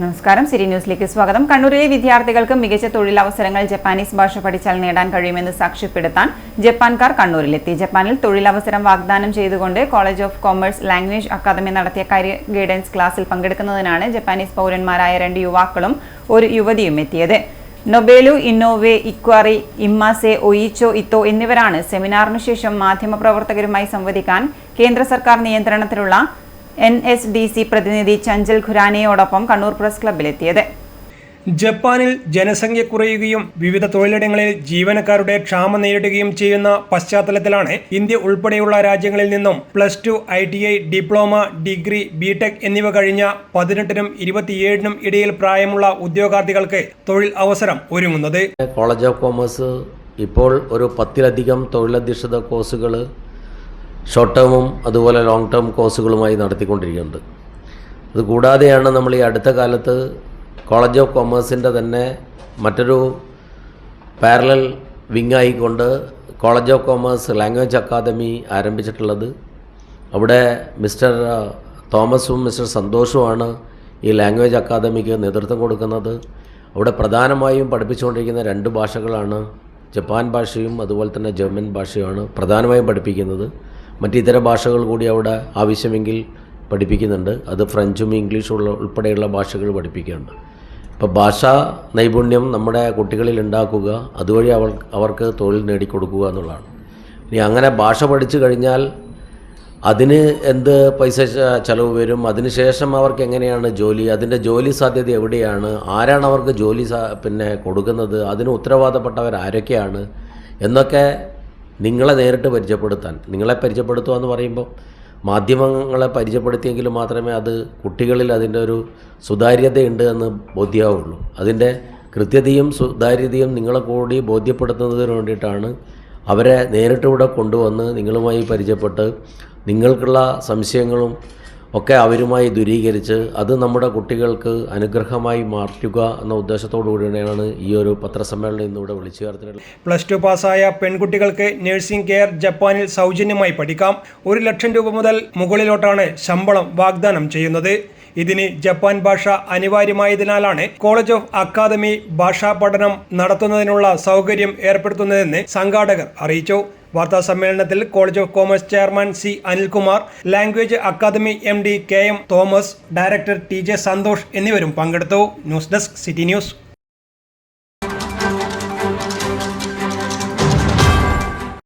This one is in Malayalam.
നമസ്കാരം, സിറ്റി ന്യൂസിലേക്ക് സ്വാഗതം. കണ്ണൂരിലെ വിദ്യാർത്ഥികൾക്ക് മികച്ച തൊഴിലവസരങ്ങൾ ജപ്പാനീസ് ഭാഷ പഠിച്ചാൽ നേടാൻ കഴിയുമെന്ന് സാക്ഷ്യപ്പെടുത്താൻ ജപ്പാൻകാർ കണ്ണൂരിലെത്തി. ജപ്പാനിൽ തൊഴിലവസരം വാഗ്ദാനം ചെയ്തുകൊണ്ട് college of commerce language academy നടത്തിയ കരിയർ ഗൈഡൻസ് ക്ലാസ്സിൽ പങ്കെടുക്കുന്നതിനാണ് ജപ്പാനീസ് പൗരന്മാരായ 2 യുവാക്കളും ഒരു യുവതിയും എത്തിയത്. നൊബേലു ഇന്നോവെ ഇക്വാറി ഇമ്മാസെ ഒയിച്ചോ ഇത്തോ എന്നിവരാണ് സെമിനാറിനു ശേഷം മാധ്യമപ്രവർത്തകരുമായി സംവദിക്കാൻ കേന്ദ്ര സർക്കാർ നിയന്ത്രണത്തിലുള്ള NSDC പ്രതിനിധി ചഞ്ചൽ ഖുരാനയോടൊപ്പം കണ്ണൂർ പ്രസ് ക്ലബ്ബിലെത്തിയത്. ജപ്പാനിൽ ജനസംഖ്യ കുറയുകയും വിവിധ തൊഴിലിടങ്ങളിൽ ജീവനക്കാരുടെ ക്ഷാമം നേരിടുകയും ചെയ്യുന്ന പശ്ചാത്തലത്തിലാണ് ഇന്ത്യ ഉൾപ്പെടെയുള്ള രാജ്യങ്ങളിൽ നിന്നും +2, ITI, ഡിപ്ലോമ, ഡിഗ്രി, ബിടെക് എന്നിവ കഴിഞ്ഞ 18-നും 27-നും ഇടയിൽ പ്രായമുള്ള ഉദ്യോഗാർത്ഥികൾക്ക് തൊഴിൽ അവസരം ഒരുങ്ങുന്നത്. കോളേജ് ഓഫ് കോമേഴ്സ് ഇപ്പോൾ ഒരു 10-ലധികം തൊഴിലധിഷ്ഠിത കോഴ്സുകൾ ഷോർട്ട് ടേമും അതുപോലെ ലോങ് ടേം കോഴ്സുകളുമായി നടത്തിക്കൊണ്ടിരിക്കുന്നുണ്ട്. അതുകൂടാതെയാണ് നമ്മൾ ഈ അടുത്ത കാലത്ത് കോളേജ് ഓഫ് കൊമേഴ്സിൻ്റെ തന്നെ മറ്റൊരു പാരലൽ വിങ്ങായിക്കൊണ്ട് college of commerce language academy ആരംഭിച്ചിട്ടുള്ളത്. അവിടെ മിസ്റ്റർ തോമസും മിസ്റ്റർ സന്തോഷുമാണ് ഈ ലാംഗ്വേജ് അക്കാദമിക്ക് നേതൃത്വം കൊടുക്കുന്നത്. അവിടെ പ്രധാനമായും പഠിപ്പിച്ചുകൊണ്ടിരിക്കുന്ന 2 ഭാഷകളാണ്. ജപ്പാൻ ഭാഷയും അതുപോലെ തന്നെ ജർമ്മൻ ഭാഷയുമാണ് പ്രധാനമായും പഠിപ്പിക്കുന്നത്. മറ്റിതര ഭാഷകൾ കൂടി അവിടെ ആവശ്യമെങ്കിൽ പഠിപ്പിക്കുന്നുണ്ട്. അത് ഫ്രഞ്ചും ഇംഗ്ലീഷും ഉൾപ്പെടെയുള്ള ഭാഷകൾ പഠിപ്പിക്കുന്നുണ്ട്. ഇപ്പോൾ ഭാഷാ നൈപുണ്യം നമ്മുടെ കുട്ടികളിൽ ഉണ്ടാക്കുക, അതുവഴി അവർക്ക് തൊഴിൽ നേടിക്കൊടുക്കുക എന്നുള്ളതാണ്. ഇനി അങ്ങനെ ഭാഷ പഠിച്ചു കഴിഞ്ഞാൽ അതിന് എന്ത് പൈസ ചിലവ് വരും, അതിനുശേഷം അവർക്ക് എങ്ങനെയാണ് ജോലി, അതിൻ്റെ ജോലി സാധ്യത എവിടെയാണ്, ആരാണ് അവർക്ക് ജോലി കൊടുക്കുന്നത്, അതിന് ഉത്തരവാദപ്പെട്ടവർ ആരൊക്കെയാണ് എന്നൊക്കെ നിങ്ങളെ നേരിട്ട് പരിചയപ്പെടുത്താൻ. നിങ്ങളെ പരിചയപ്പെടുത്തുക എന്ന് പറയുമ്പോൾ മാധ്യമങ്ങളെ പരിചയപ്പെടുത്തിയെങ്കിൽ മാത്രമേ അത് കുട്ടികളിൽ അതിൻ്റെ ഒരു സുതാര്യതയുണ്ട് എന്ന് ബോധ്യമാവുള്ളൂ. അതിൻ്റെ കൃത്യതയും സുതാര്യതയും നിങ്ങളെ കൂടി ബോധ്യപ്പെടുത്തുന്നതിന് വേണ്ടിയിട്ടാണ് അവരെ നേരിട്ട് ഇവിടെ കൊണ്ടുവന്ന് നിങ്ങളുമായി പരിചയപ്പെട്ട് നിങ്ങൾക്കുള്ള സംശയങ്ങളും ഒക്കെ അവരുമായി ദൂരീകരിച്ച് അത് നമ്മുടെ കുട്ടികൾക്ക് അനുഗ്രഹമായി മാറ്റുക എന്ന ഉദ്ദേശത്തോടു കൂടിയാണ് ഈ ഒരു പത്രസമ്മേളനം ഇന്നിവിടെ വിളിച്ചു ചേർത്തിട്ടുള്ളത്. +2 പാസ്സായ പെൺകുട്ടികൾക്ക് നഴ്സിംഗ് കെയർ ജപ്പാനിൽ സൗജന്യമായി പഠിക്കാം. 1 ലക്ഷം രൂപ മുതൽ മുകളിലോട്ടാണ് ശമ്പളം വാഗ്ദാനം ചെയ്യുന്നത്. ഇതിന് ജപ്പാൻ ഭാഷ അനിവാര്യമായതിനാലാണ് കോളേജ് ഓഫ് അക്കാദമി ഭാഷാ പഠനം നടത്തുന്നതിനുള്ള സൗകര്യം ഏർപ്പെടുത്തുന്നതെന്ന് സംഘാടകർ അറിയിച്ചു. വാർത്താ സമ്മേളനത്തിൽ college of commerce chairman C. Anilkumar, language academy MD KM Thomas, director TJ Santhosh എന്നിവരും പങ്കെടുത്തു. News desk, city news.